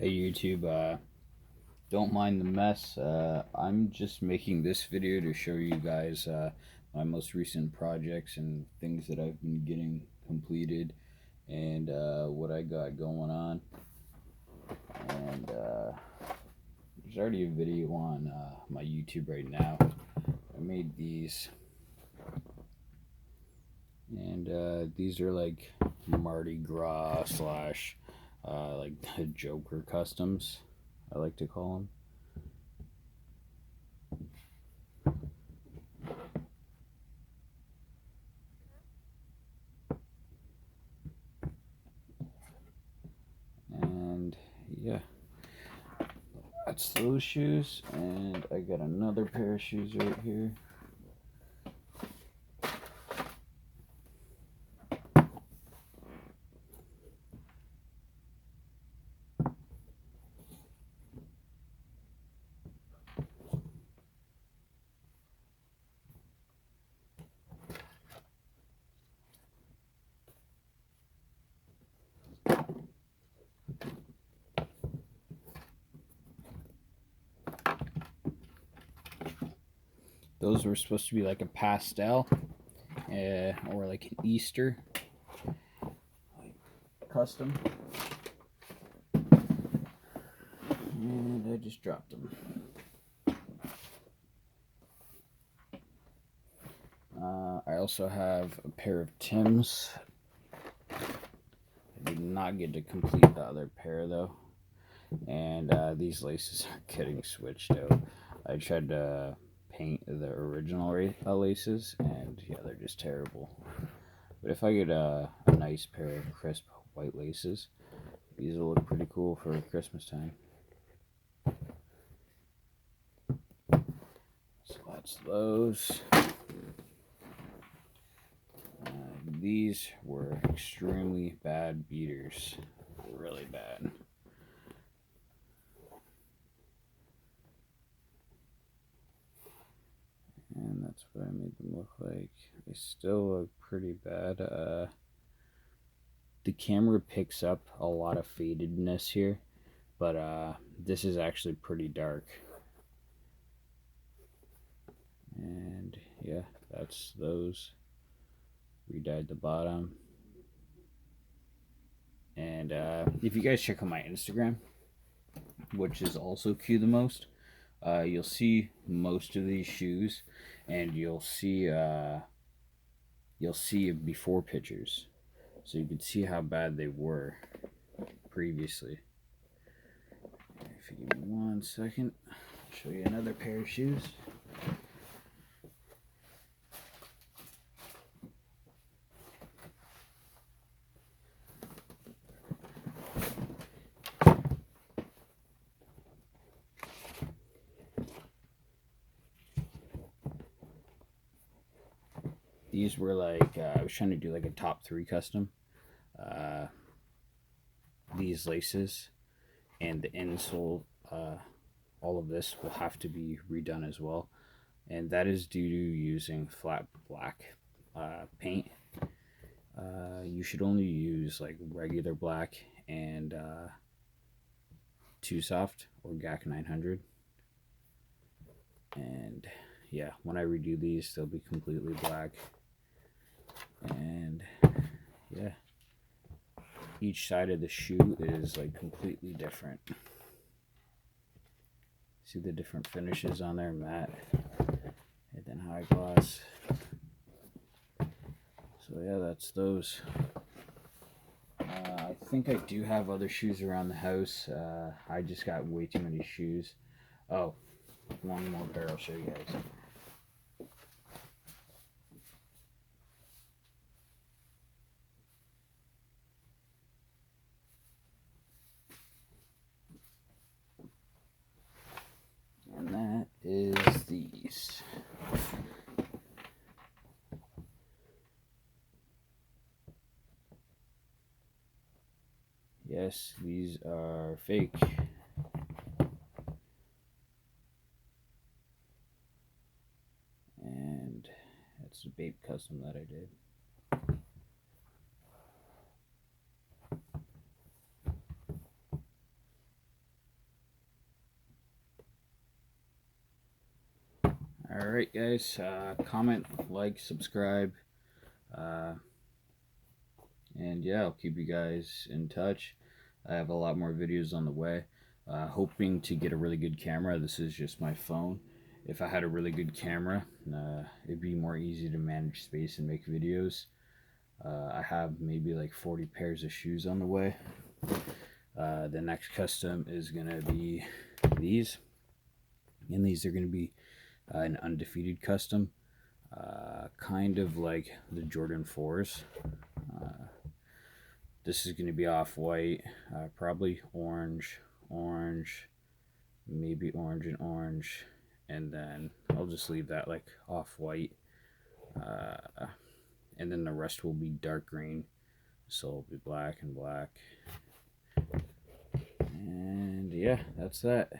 Hey YouTube, don't mind the mess. I'm just making this video to show you guys my most recent projects and things that I've been getting completed and what I got going on. And there's already a video on my YouTube right now. I made these, and these are like Mardi Gras slash like Joker customs, I like to call them. And yeah, that's those shoes, and I got another pair of shoes right here. Those were supposed to be like a pastel or like an Easter custom, and I just dropped them. I also have a pair of Tims. I did not get to complete the other pair though, and these laces are getting switched out. I tried to paint the original laces, and yeah, they're just terrible. But if I get a nice pair of crisp white laces, these will look pretty cool for Christmas time. So that's those. These were extremely bad beaters. Really bad. And that's what I made them look like. They still look pretty bad. The camera picks up a lot of fadedness here, but this is actually pretty dark. And yeah, that's those. Redyed the bottom. And if you guys check out my Instagram, which is also Q the Most, you'll see most of these shoes, and you'll see before pictures, so you can see how bad they were previously. If you give me 1 second, I'll show you another pair of shoes. These were like, I was trying to do like a top 3 custom. These laces and the insole, all of this will have to be redone as well. And that is due to using flat black paint. You should only use like regular black and Too Soft or GAC 900. And yeah, when I redo these, they'll be completely black. And yeah, each side of the shoe is like completely different. See the different finishes on there, matte and then high gloss. So yeah, that's those. I think I do have other shoes around the house. I just got way too many shoes. Oh, one more pair I'll show you guys. And that is these. Yes, these are fake. And that's a Bape custom that I did. Alright guys, comment, like, subscribe, and yeah, I'll keep you guys in touch. I have a lot more videos on the way. Hoping to get a really good camera. This is just my phone. If I had a really good camera, it'd be more easy to manage space and make videos. I have maybe like 40 pairs of shoes on the way. The next custom is gonna be these, and these are gonna be an undefeated custom, kind of like the Jordan 4s. This is gonna be off-white, probably orange, maybe orange and orange, and then I'll just leave that like off-white, and then the rest will be dark green, so it'll be black and black. And yeah, that's that.